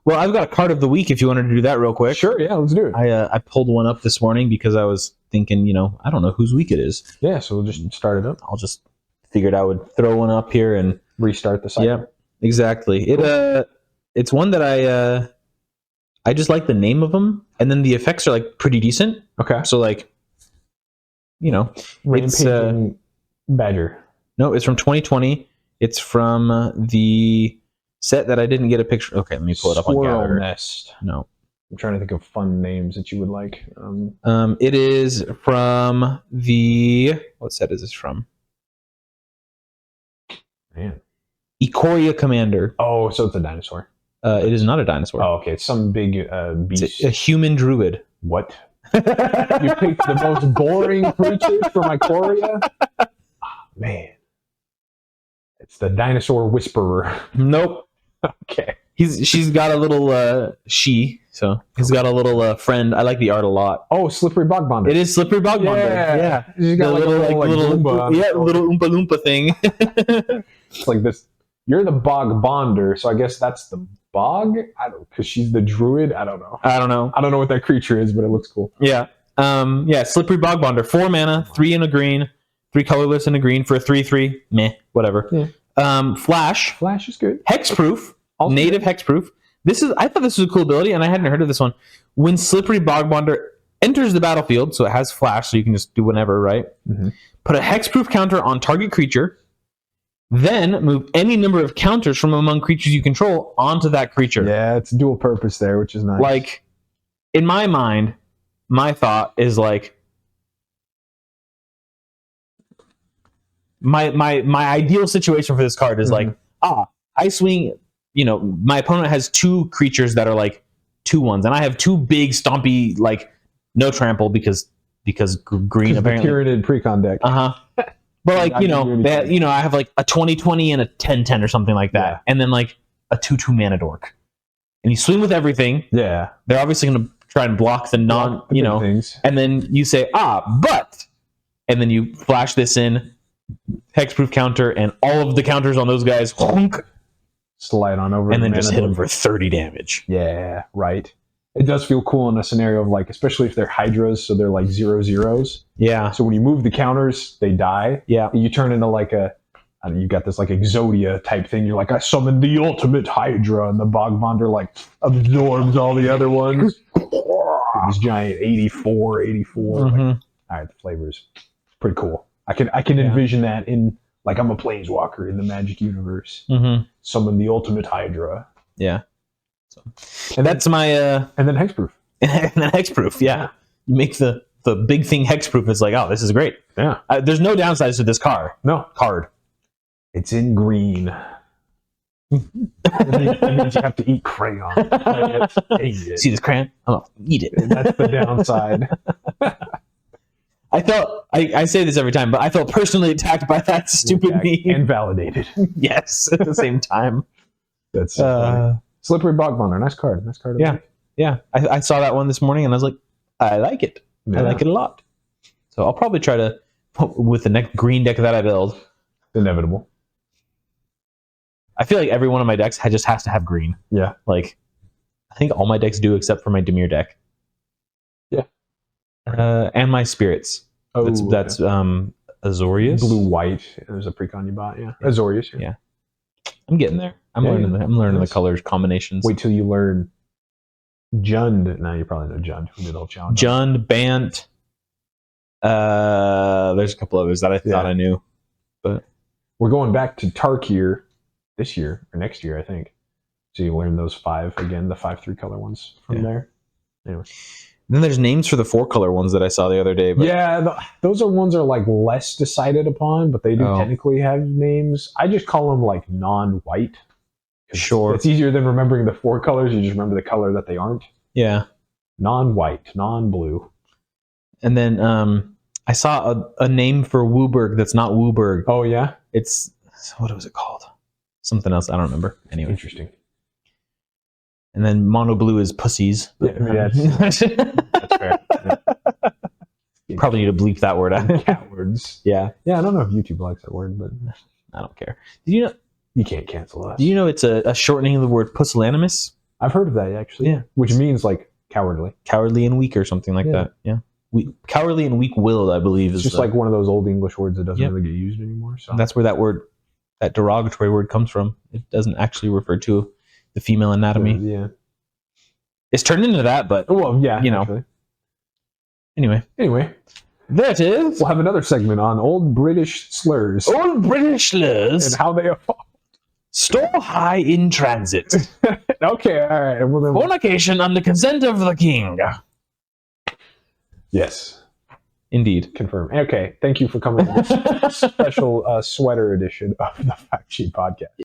Well, I've got a card of the week if you wanted to do that real quick. Sure, yeah, let's do it. I pulled one up this morning because I was thinking, I don't know whose week it is. Yeah, so we'll just start it up. I'll just figured I would throw one up here and Restart the cycle. Yep, exactly. It's one that I just like the name of them, and then the effects are like pretty decent. Okay. So like, Rampaging Badger. No, it's from 2020. It's from the set that I didn't get a picture. Okay, let me pull it up on Squirrel Gather. Nest. No. I'm trying to think of fun names that you would like. It is from the... What set is this from? Man. Ikoria Commander. Oh, so it's a dinosaur. It is not a dinosaur. Oh, okay. It's some big beast. It's a human druid. What? You picked the most boring creature for my Ikoria? Oh, man. It's the dinosaur whisperer. Nope. Okay. She's got a little so he's got a little friend. I like the art a lot. Oh, Slippery Bog Bonder. It is Slippery Bog Bonder. Yeah. She's got the little Oompa Loompa thing. It's like this. You're the Bog Bonder, so I guess that's the Bog? I don't, because she's the druid? I don't know. I don't know what that creature is, but it looks cool. Yeah. Slippery Bog Bonder. 4 mana, 3 in a green, 3 colorless in a green for a 3/3. Meh, whatever. Yeah. Flash. Flash is good. Hexproof. Native hexproof. I thought this was a cool ability, and I hadn't heard of this one. When Slippery Bog Bonder enters the battlefield, so it has flash, so you can just do whenever, right? Mm-hmm. Put a hexproof counter on target creature, then move any number of counters from among creatures you control onto that creature. Yeah, it's dual purpose there, which is nice. Like, in my mind, my thought is like, my ideal situation for this card is like, I swing. My opponent has 2 creatures that are like 2/1s, and I have 2 big stompy, like no trample because green apparently. The Tyranid precon deck. But like I have like a 20/20 and a 10/10 or something like that, and then like a 2/2 mana dork, and you swing with everything. Yeah, they're obviously going to try and block the things. And then you say but, and then you flash this in, hexproof counter, and all of the counters on those guys. Honk, slide on over and then just hit them for 30 damage. Yeah, right. It does feel cool in a scenario of like, especially if they're hydras, so they're like 0/0s. Yeah. So when you move the counters, they die. Yeah. You turn into like you got this like Exodia type thing. You're like, I summoned the ultimate Hydra, and the Bog Bonder like absorbs all the other ones. This giant 84. Mm-hmm. All right, the flavors, pretty cool. I can envision that in like I'm a planeswalker in the Magic universe. Mm-hmm. Summon the ultimate Hydra. Yeah. So, and that's my and then hexproof. And then hexproof. Yeah. You make the big thing hexproof. It's like, oh, this is great. Yeah. There's no downsides to this card. No card. It's in green. It means you have to eat crayon. See this crayon? Oh, eat it. That's the downside. I say this every time, but I felt personally attacked by that stupid meme. And validated. Yes, at the same time. That's Slippery Bog Bonder. Nice card. Yeah. I saw that one this morning, and I was like, I like it. Yeah. I like it a lot. So I'll probably try to, with the next green deck that I build. Inevitable. I feel like every one of my decks just has to have green. Yeah. Like, I think all my decks do except for my Dimir deck. Yeah. And my spirits. Oh, that's Azorius. Blue-white. There's a precon you bought, yeah. Azorius, yeah. I'm getting there. I'm learning the colors combinations. Wait till you learn Jund. Now you probably know Jund. Who did all challenge? Jund, Bant. There's a couple others that I thought I knew. But we're going back to Tarkir this year or next year, I think. So you learn those 5 again, the 5/3 color ones from there. Anyway. Then there's names for the 4-color ones that I saw the other day. But yeah, those are ones that are like less decided upon, but they do technically have names. I just call them like non-white. Sure. It's easier than remembering the 4 colors. You just remember the color that they aren't. Yeah. Non-white, non-blue. And then I saw a name for Wooburg that's not Wooburg. Oh, yeah? It's, what was it called? Something else. I don't remember. Anyway. Interesting. And then mono blue is pussies. Yeah, that's fair. Yeah. Probably need to bleep that word out. Catwords. Yeah. Yeah, I don't know if YouTube likes that word, but I don't care. Did you know? You can't cancel us. Do you know it's a shortening of the word pusillanimous? I've heard of that actually. Yeah. Which means like cowardly. Cowardly and weak or something like that. Yeah. Cowardly and weak-willed, I believe, It's is just like one of those old English words that doesn't Yep. really get used anymore. So that's where that derogatory word comes from. It doesn't actually refer to the female anatomy. yeah. It's turned into that, but Well, yeah. You know. Actually. Anyway, That is we'll have another segment on old British slurs old British slurs and how they evolved. store high in transit. Okay, all right. Well, then, Fornication under consent of the king. yes, Indeed. confirm. Okay, thank you for coming to this special sweater edition of the 5G podcast.